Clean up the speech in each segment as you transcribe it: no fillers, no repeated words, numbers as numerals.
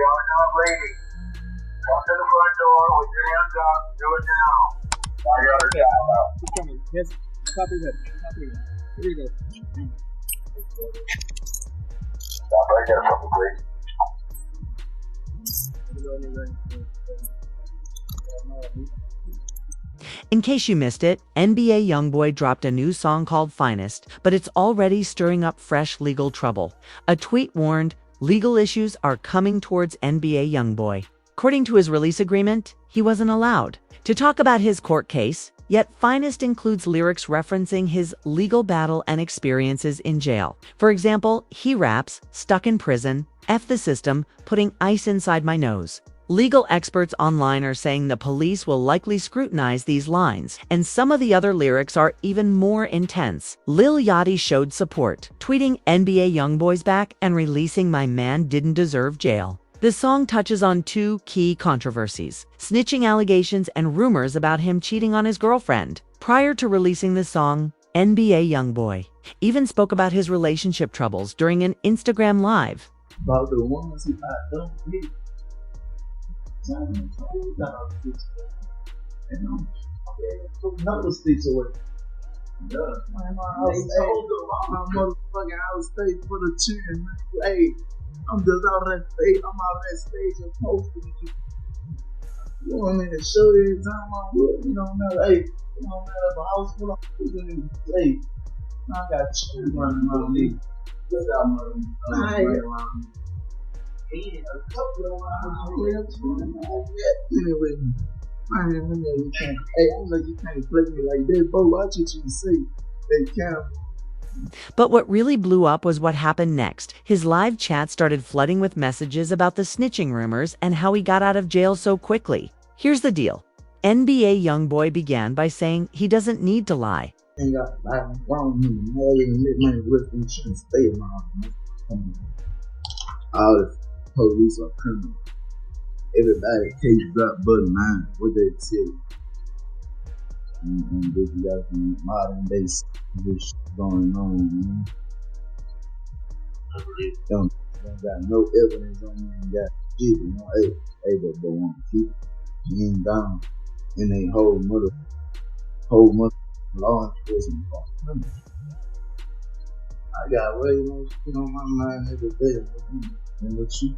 are not waiting. Come to the front door with your hands up. Do it now. I got her down now. Keep coming. Yes. Top of it. Top of it. Here you go. Stop right there for me, please. In case you missed it, NBA YoungBoy dropped a new song called Finest, but it's already stirring up fresh legal trouble. A tweet warned, legal issues are coming towards NBA YoungBoy. According to his release agreement, he wasn't allowed to talk about his court case, yet Finest includes lyrics referencing his legal battle and experiences in jail. For example, he raps, "Stuck in prison, F the system, putting ice inside my nose." Legal experts online are saying the police will likely scrutinize these lines, and some of the other lyrics are even more intense. Lil Yachty showed support, tweeting NBA YoungBoy's back and releasing My Man Didn't Deserve Jail. The song touches on two key controversies: snitching allegations and rumors about him cheating on his girlfriend. Prior to releasing the song, NBA YoungBoy even spoke about his relationship troubles during an Instagram live. About the ones who I don't hate. And another speech away. Yeah, man, my motherfucking house stage for the children. Hey, I'm just out that stage. I'm out that stage and posting you. You want me to show you every time I would? You don't know, hey, you don't know if a house full of people in the hey, I got children running around me. Look out, motherfucker. A couple of anyway, man, I know you can't. Hey, I know you can't play me like that, but watch what you say. They can't. But what really blew up was what happened next. His live chat started flooding with messages about the snitching rumors and how he got out of jail so quickly. Here's the deal. NBA YoungBoy began by saying he doesn't need to lie. Ain't got to lie. Wrong with me. More than make money with them. Shouldn't stay in my house. All the police are criminals. Everybody case drop but mine. What they tell you? And this got some modern day shit going on, man. Don't got no evidence on me. Ain't got shit, you know. Hey, but they want to keep me ain't down. And they whole mother law enforcement. I got way more shit on my mind every day. And what you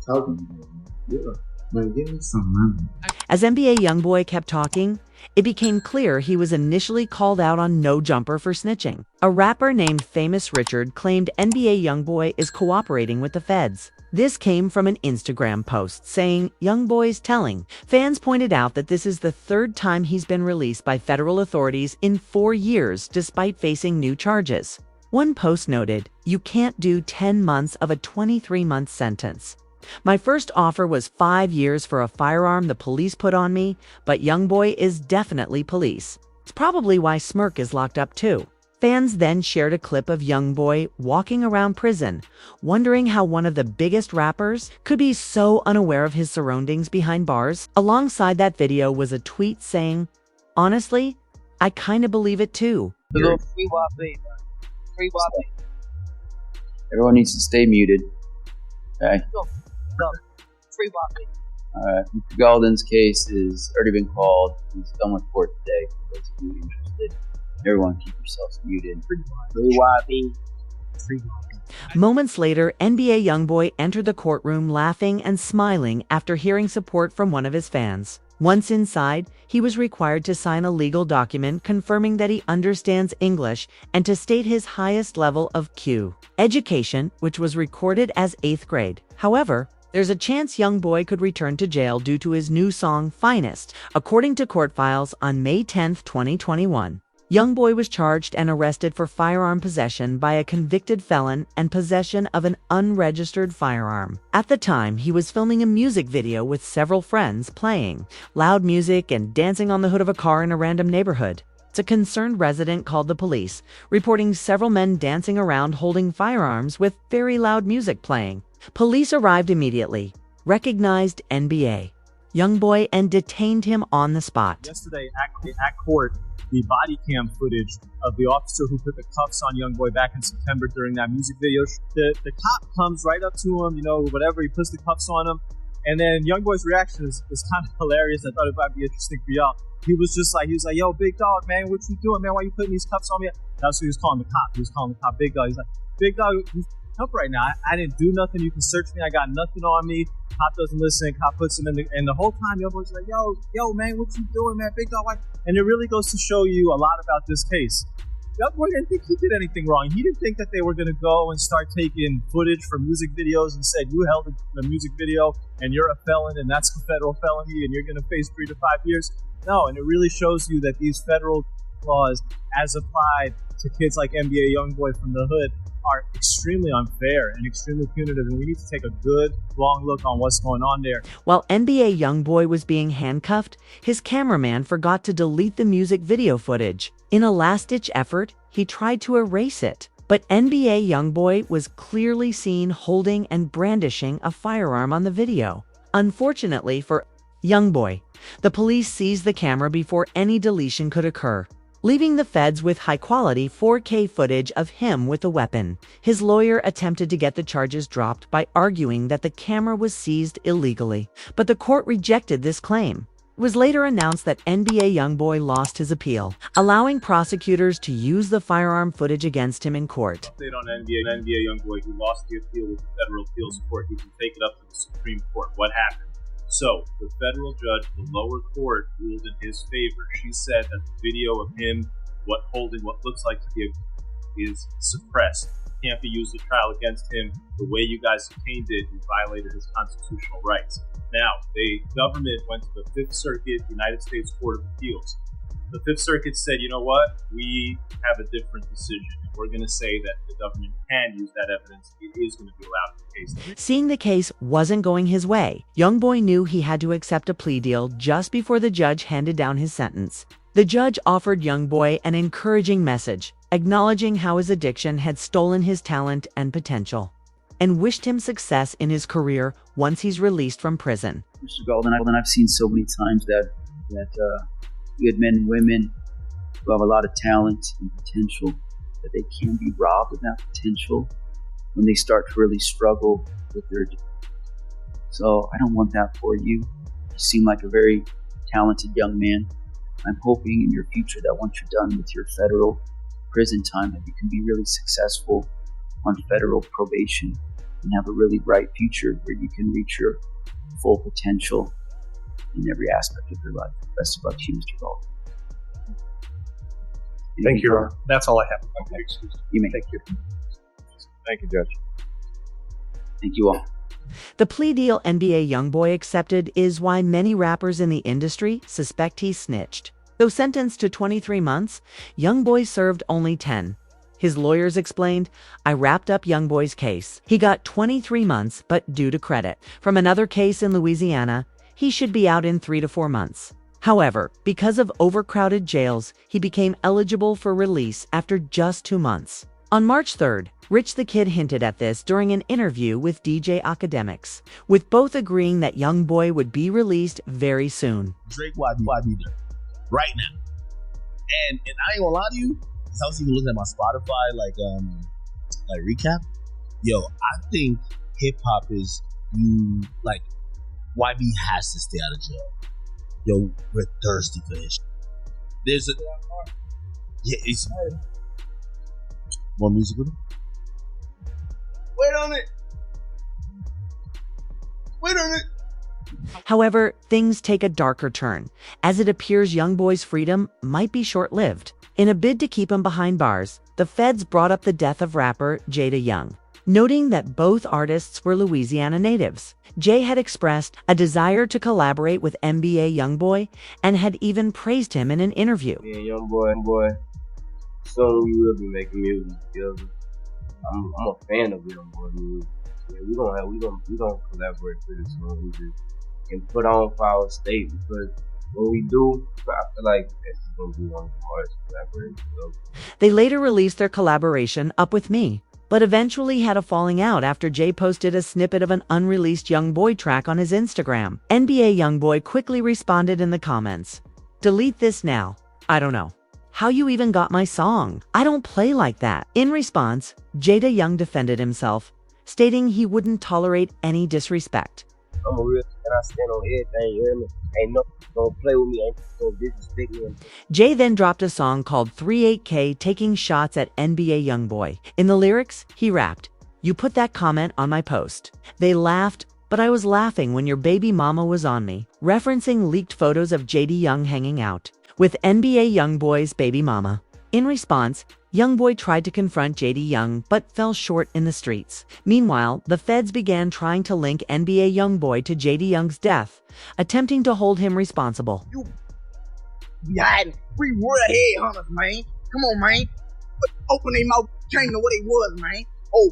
talking about? Yeah, man, give me some money. As NBA YoungBoy kept talking, it became clear he was initially called out on No Jumper for snitching. A rapper named Famous Richard claimed NBA YoungBoy is cooperating with the feds. This came from an Instagram post saying, "YoungBoy's telling." Fans pointed out that this is the third time he's been released by federal authorities in 4 years despite facing new charges. One post noted, "You can't do 10 months of a 23-month sentence. My first offer was 5 years for a firearm the police put on me, but YoungBoy is definitely police. It's probably why Smirk is locked up too." Fans then shared a clip of YoungBoy walking around prison, wondering how one of the biggest rappers could be so unaware of his surroundings behind bars. Alongside that video was a tweet saying, "Honestly, I kinda believe it too." FreeYB. Everyone needs to stay muted. Okay? Go. FreeYB. Alright, Mr. Galden's case has already been called. He's done with court today. For those of you interested, everyone keep yourselves muted. FreeYB. Moments later, NBA YoungBoy entered the courtroom laughing and smiling after hearing support from one of his fans. Once inside, he was required to sign a legal document confirming that he understands English and to state his highest level of education, which was recorded as 8th grade. However, there's a chance YoungBoy could return to jail due to his new song, Finest. According to court files, on May 10, 2021, YoungBoy was charged and arrested for firearm possession by a convicted felon and possession of an unregistered firearm. At the time, he was filming a music video with several friends playing loud music and dancing on the hood of a car in a random neighborhood. A concerned resident called the police, reporting several men dancing around holding firearms with very loud music playing. Police arrived immediately, recognized NBA YoungBoy and detained him on the spot. Yesterday at court, the body cam footage of the officer who put the cuffs on YoungBoy back in September during that music video. The cop comes right up to him, whatever, he puts the cuffs on him. And then YoungBoy's reaction is kind of hilarious. I thought it might be interesting for y'all. He was like, yo, big dog, man, what you doing, man? Why you putting these cuffs on me? That's what he was calling the cop. He was calling the cop big dog. He's like, big dog, help right now. I didn't do nothing. You can search me. I got nothing on me. Cop doesn't listen. Cop puts him in and the whole time, YoungBoy's like, yo, man, what you doing, man? Big dog, why? And it really goes to show you a lot about this case. YoungBoy didn't think he did anything wrong. He didn't think that they were going to go and start taking footage from music videos and said, you held a music video and you're a felon and that's a federal felony and you're going to face 3 to 5 years. No, and it really shows you that these federal laws, as applied to kids like NBA YoungBoy from the hood, are extremely unfair and extremely punitive, and we need to take a good, long look on what's going on there. While NBA YoungBoy was being handcuffed, his cameraman forgot to delete the music video footage. In a last-ditch effort, he tried to erase it, but NBA YoungBoy was clearly seen holding and brandishing a firearm on the video. Unfortunately for YoungBoy, the police seized the camera before any deletion could occur, leaving the feds with high-quality 4K footage of him with a weapon. His lawyer attempted to get the charges dropped by arguing that the camera was seized illegally, but the court rejected this claim. It was later announced that NBA YoungBoy lost his appeal, allowing prosecutors to use the firearm footage against him in court. Update on NBA YoungBoy, who lost the appeal with the federal appeals court. He can take it up to the Supreme Court. What happened? So, the federal judge, the lower court, ruled in his favor. She said that the video of him holding what looks like to be is suppressed. It can't be used at trial against him. The way you guys obtained it, you violated his constitutional rights. Now, the government went to the Fifth Circuit, United States Court of Appeals. The Fifth Circuit said, you know what? We have a different decision. We're going to say that the government can use that evidence. It is going to be allowed in the case. Seeing the case wasn't going his way, YoungBoy knew he had to accept a plea deal just before the judge handed down his sentence. The judge offered YoungBoy an encouraging message, acknowledging how his addiction had stolen his talent and potential, and wished him success in his career once he's released from prison. Mr. Golden, I've seen so many times that good men and women who have a lot of talent and potential, that they can be robbed of that potential when they start to really struggle with their addiction. So I don't want that for you. You seem like a very talented young man. I'm hoping in your future that once you're done with your federal prison time, that you can be really successful on federal probation and have a really bright future where you can reach your full potential in every aspect of your life. Best of luck to you, Mr. Golden. Thank you, Ron. That's all I have. Okay. You may. Thank you. Thank you, Judge. Thank you all. The plea deal NBA YoungBoy accepted is why many rappers in the industry suspect he snitched. Though sentenced to 23 months, YoungBoy served only 10. His lawyers explained, I wrapped up YoungBoy's case. He got 23 months, but due to credit from another case in Louisiana, he should be out in 3 to 4 months. However, because of overcrowded jails, he became eligible for release after just 2 months. On March 3rd, Rich the Kid hinted at this during an interview with DJ Academics, with both agreeing that YoungBoy would be released very soon. Drake, why be there? Right now. And I ain't gonna lie to you, because I was even looking at my Spotify like recap. Yo, I think hip hop is YB has to stay out of jail. Yo, we're thirsty for his. There's a it's more music with him. Wait on it. However, things take a darker turn, as it appears YoungBoy's freedom might be short-lived. In a bid to keep him behind bars, the feds brought up the death of rapper Jada Young, noting that both artists were Louisiana natives. Jay had expressed a desire to collaborate with NBA YoungBoy and had even praised him in an interview. Me and YoungBoy, soon we will be making music together. I'm a fan of YoungBoy music. Yeah, we gonna collaborate pretty soon. We just can put on for our state, because when we do, I feel like this is gonna be one of the hardest collaborations ever. They later released their collaboration Up With Me, but eventually had a falling out after Jay posted a snippet of an unreleased YoungBoy track on his Instagram. NBA YoungBoy quickly responded in the comments, "Delete this now. I don't know how you even got my song. I don't play like that." In response, Jada Young defended himself, stating he wouldn't tolerate any disrespect. I'm a real and I stand on everything, you hear me? Ain't no gonna play with me, ain't gonna disrespect me. Jay then dropped a song called 38K taking shots at NBA YoungBoy. In the lyrics, he rapped, "You put that comment on my post. They laughed, but I was laughing when your baby mama was on me," referencing leaked photos of JD Young hanging out with NBA YoungBoy's baby mama. In response, YoungBoy tried to confront JD Young but fell short in the streets. Meanwhile, the feds began trying to link NBA YoungBoy to JD Young's death, attempting to hold him responsible. You be hiding. We were headhunters, man. Come on, man. Open their mouth, came to what it was, man. Oh.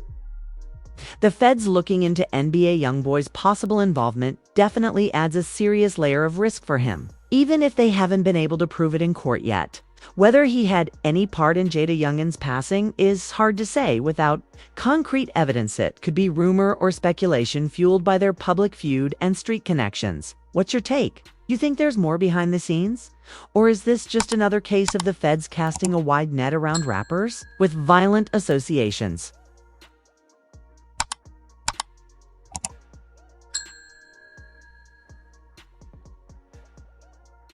The feds looking into NBA YoungBoy's possible involvement definitely adds a serious layer of risk for him, even if they haven't been able to prove it in court yet. Whether he had any part in Jada Young's passing is hard to say without concrete evidence. It could be rumor or speculation fueled by their public feud and street connections. What's your take? You think there's more behind the scenes? Or is this just another case of the feds casting a wide net around rappers with violent associations?